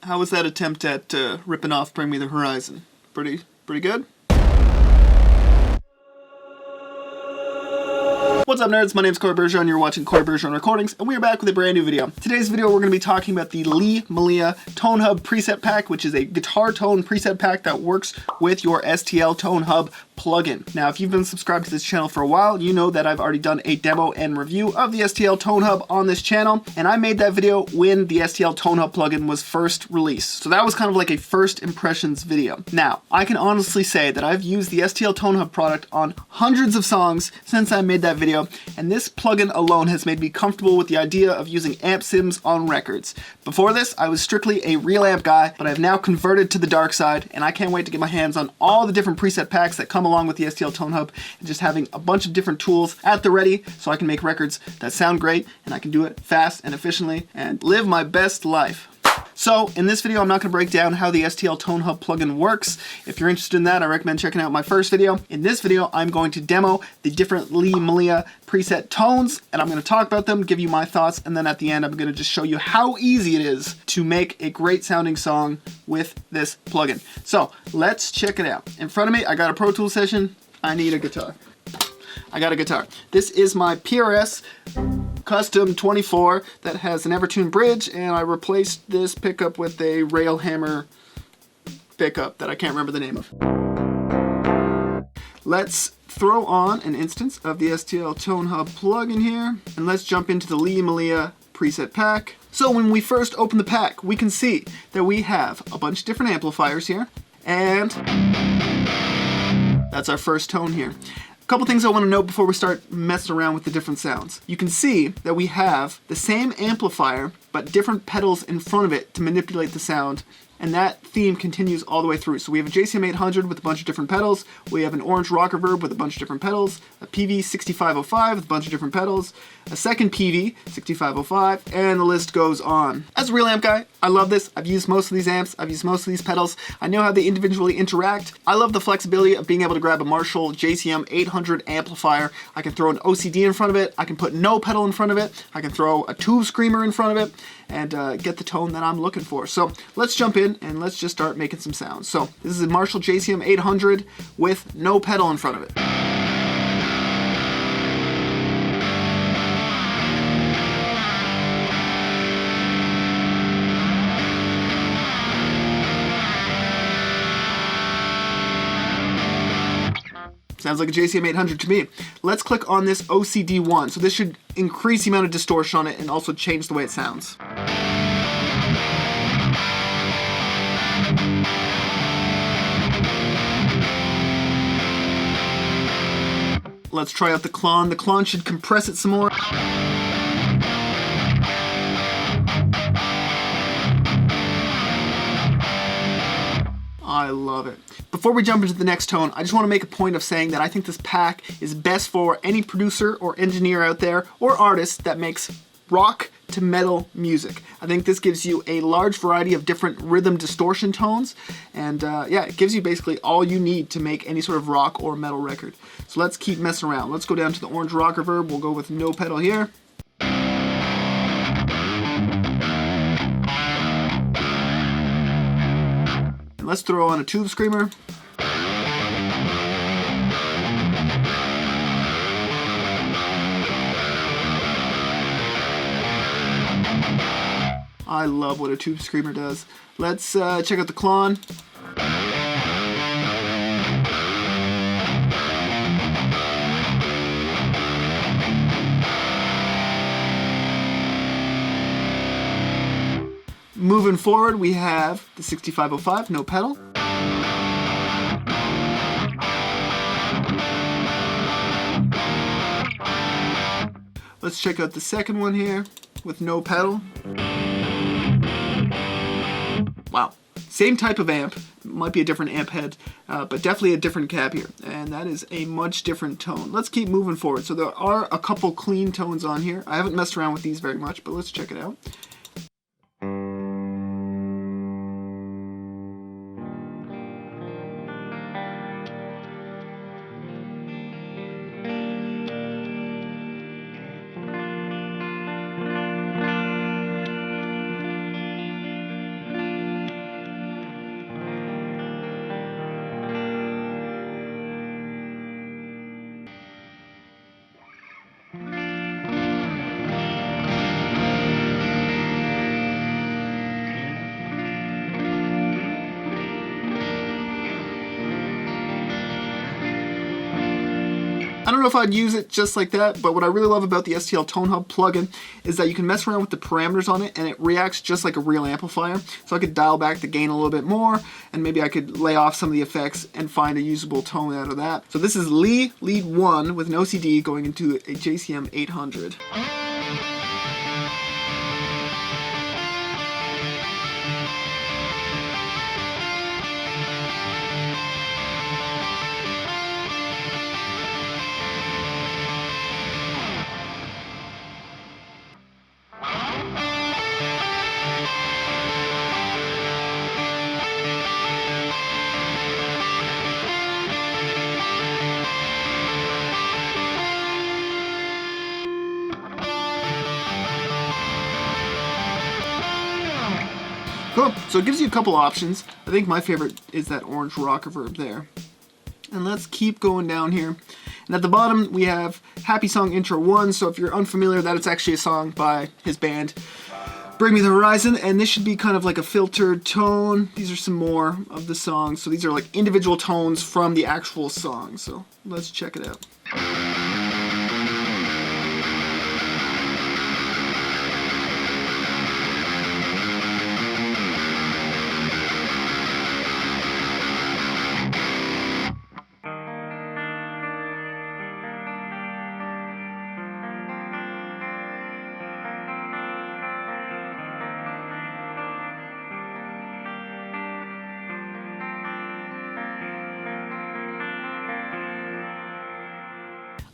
How was that attempt at ripping off Bring Me the Horizon? Pretty good? What's up, nerds? My name's Corey Bergeron. You're watching Corey Bergeron Recordings, and we are back with a brand new video. Today's video, we're going to be talking about the Lee Malia Tone Hub Preset Pack, which is a guitar tone preset pack that works with your STL Tone Hub plugin. Now, if you've been subscribed to this channel for a while, you know that I've already done a demo and review of the STL Tone Hub on this channel, and I made that video when the STL Tone Hub plugin was first released. So that was kind of like a first impressions video. Now, I can honestly say that I've used the STL Tone Hub product on hundreds of songs since I made that video, and this plugin alone has made me comfortable with the idea of using amp sims on records. Before this, I was strictly a real amp guy, but I've now converted to the dark side, and I can't wait to get my hands on all the different preset packs that come along with the STL Tone Hub, and just having a bunch of different tools at the ready so I can make records that sound great, and I can do it fast and efficiently, and live my best life. So, in this video, I'm not going to break down how the STL Tone Hub plugin works. If you're interested in that, I recommend checking out my first video. In this video, I'm going to demo the different Lee Malia preset tones, and I'm going to talk about them, give you my thoughts, and then at the end, I'm going to just show you how easy it is to make a great sounding song with this plugin. So, let's check it out. In front of me, I got a Pro Tools session. I need a guitar. I got a guitar. This is my PRS Custom 24 that has an Evertune bridge, and I replaced this pickup with a Railhammer pickup that I can't remember the name of. Let's throw on an instance of the STL Tone Hub plugin here, and let's jump into the Lee Malia preset pack. So when we first open the pack, we can see that we have a bunch of different amplifiers here, and that's our first tone here. A couple things I want to note before we start messing around with the different sounds. You can see that we have the same amplifier, but different pedals in front of it to manipulate the sound, and that theme continues all the way through. So we have a JCM 800 with a bunch of different pedals, we have an orange rock reverb with a bunch of different pedals, a PV 6505 with a bunch of different pedals, a second PV 6505, and the list goes on. As a real amp guy, I love this. I've used most of these amps, I've used most of these pedals. I know how they individually interact. I love the flexibility of being able to grab a Marshall JCM 800 amplifier. I can throw an OCD in front of it, I can put no pedal in front of it, I can throw a tube screamer in front of it, and get the tone that I'm looking for. So let's jump in and let's just start making some sounds. So this is a Marshall JCM 800 with no pedal in front of it. Sounds like a JCM 800 to me. Let's click on this OCD1. So this should increase the amount of distortion on it and also change the way it sounds. Let's try out the clon. The clon should compress it some more. I love it. Before we jump into the next tone, I just want to make a point of saying that I think this pack is best for any producer or engineer out there or artist that makes rock to metal music. I think this gives you a large variety of different rhythm distortion tones, and yeah, it gives you basically all you need to make any sort of rock or metal record. So let's keep messing around. Let's go down to the orange rock reverb. We'll go with no pedal here. And let's throw on a tube screamer. I love what a tube screamer does. Let's check out the clon. Moving forward, we have the 6505, no pedal. Let's check out the second one here with no pedal. Wow, same type of amp, might be a different amp head, but definitely a different cab here, and that is a much different tone. Let's keep moving forward. So there are a couple clean tones on here. I haven't messed around with these very much, but let's check it out. don't know if I'd use it just like that, but what I really love about the STL Tone Hub plugin is that you can mess around with the parameters on it and it reacts just like a real amplifier. So I could dial back the gain a little bit more, and maybe I could lay off some of the effects and find a usable tone out of that. So this is Lee Lead 1 with no CD going into a JCM 800. Cool, so it gives you a couple options. I think my favorite is that orange rock reverb there. And let's keep going down here. And at the bottom we have Happy Song Intro 1, so if you're unfamiliar, that it's actually a song by his band, Bring Me the Horizon, and this should be kind of like a filtered tone. These are some more of the songs, so these are like individual tones from the actual song, so let's check it out.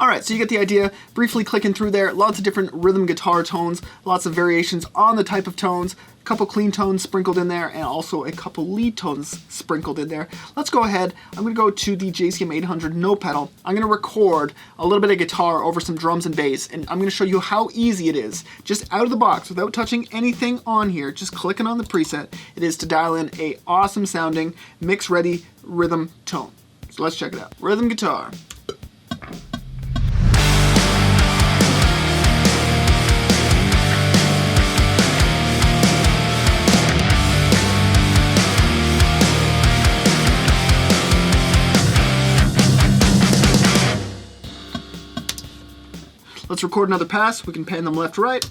Alright, so you get the idea. Briefly clicking through there, lots of different rhythm guitar tones, lots of variations on the type of tones, a couple clean tones sprinkled in there, and also a couple lead tones sprinkled in there. Let's go ahead. I'm going to go to the JCM 800 no pedal. I'm going to record a little bit of guitar over some drums and bass, and I'm going to show you how easy it is, just out of the box, without touching anything on here, just clicking on the preset, it is to dial in a awesome sounding, mix-ready rhythm tone. So let's check it out. Rhythm guitar. Let's record another pass. We can pan them left to right.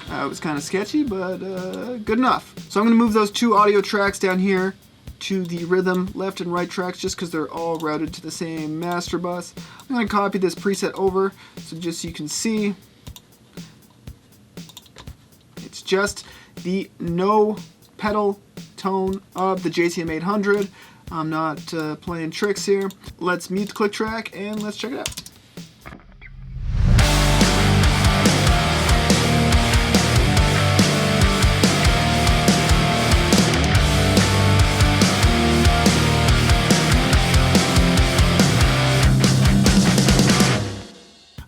It was kind of sketchy, but good enough. So I'm going to move those two audio tracks down here to the rhythm left and right tracks just because they're all routed to the same master bus. I'm going to copy this preset over so just so you can see. It's just the no pedal tone of the JCM 800. I'm not playing tricks here. Let's mute the click track and let's check it out.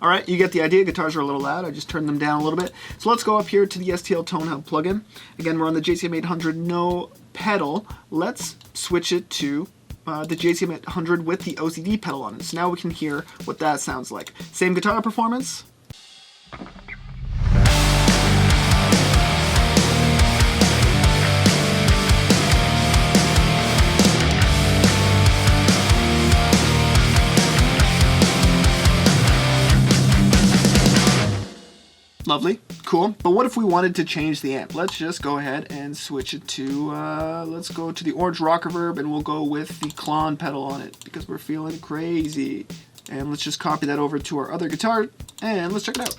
Alright, you get the idea. Guitars are a little loud. I just turned them down a little bit. So let's go up here to the STL Tone Hub plugin. Again, we're on the JCM 800 no pedal. Let's switch it to the JCM 800 with the OCD pedal on it. So now we can hear what that sounds like. Same guitar performance. Lovely, cool. But what if we wanted to change the amp? Let's just go ahead and switch it to, let's go to the orange rock reverb and we'll go with the clone pedal on it because we're feeling crazy. And let's just copy that over to our other guitar and let's check it out.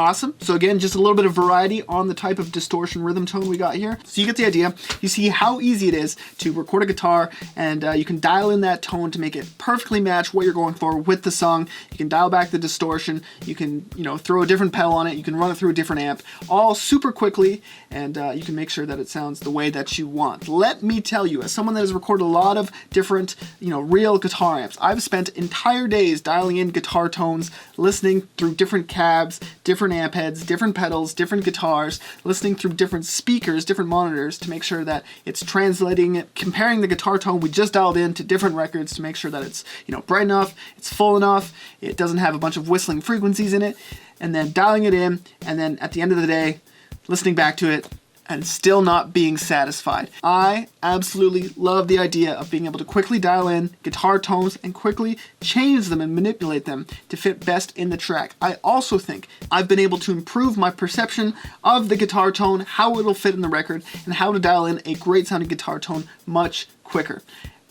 Awesome. So again, just a little bit of variety on the type of distortion rhythm tone we got here. So you get the idea. You see how easy it is to record a guitar, and you can dial in that tone to make it perfectly match what you're going for with the song. You can dial back the distortion. You can, throw a different pedal on it. You can run it through a different amp, all super quickly, and you can make sure that it sounds the way that you want. Let me tell you, as someone that has recorded a lot of different, real guitar amps, I've spent entire days dialing in guitar tones, listening through different cabs, different amp heads, different pedals, different guitars, listening through different speakers, different monitors to make sure that it's translating it, comparing the guitar tone we just dialed in to different records to make sure that it's, bright enough, it's full enough, it doesn't have a bunch of whistling frequencies in it, and then dialing it in, and then at the end of the day, listening back to it, and still not being satisfied. I absolutely love the idea of being able to quickly dial in guitar tones and quickly change them and manipulate them to fit best in the track. I also think I've been able to improve my perception of the guitar tone, how it'll fit in the record, and how to dial in a great sounding guitar tone much quicker,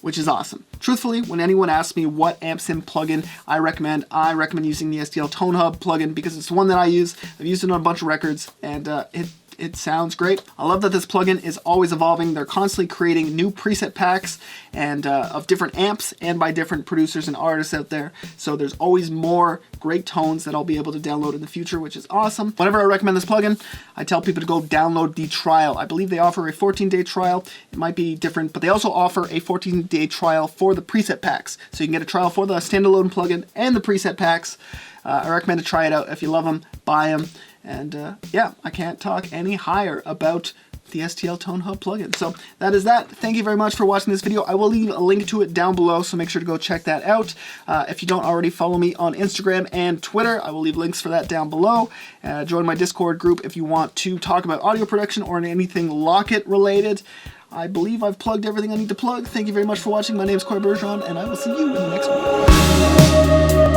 which is awesome. Truthfully, when anyone asks me what amp sim plugin I recommend using the STL Tone Hub plugin because it's the one that I use. I've used it on a bunch of records, and it sounds great. I love that this plugin is always evolving. They're constantly creating new preset packs and of different amps and by different producers and artists out there. So there's always more great tones that I'll be able to download in the future, which is awesome. Whenever I recommend this plugin, I tell people to go download the trial. I believe they offer a 14-day trial. It might be different, but they also offer a 14-day trial for the preset packs. So you can get a trial for the standalone plugin and the preset packs. I recommend to try it out. If you love them, buy them. And yeah, I can't talk any higher about the STL Tone Hub plugin. So that is that. Thank you very much for watching this video. I will leave a link to it down below, so make sure to go check that out. If you don't already follow me on Instagram and Twitter, I will leave links for that down below. Join my Discord group if you want to talk about audio production or anything Lockett related. I believe I've plugged everything I need to plug. Thank you very much for watching. My name is Corey Bergeron, and I will see you in the next one.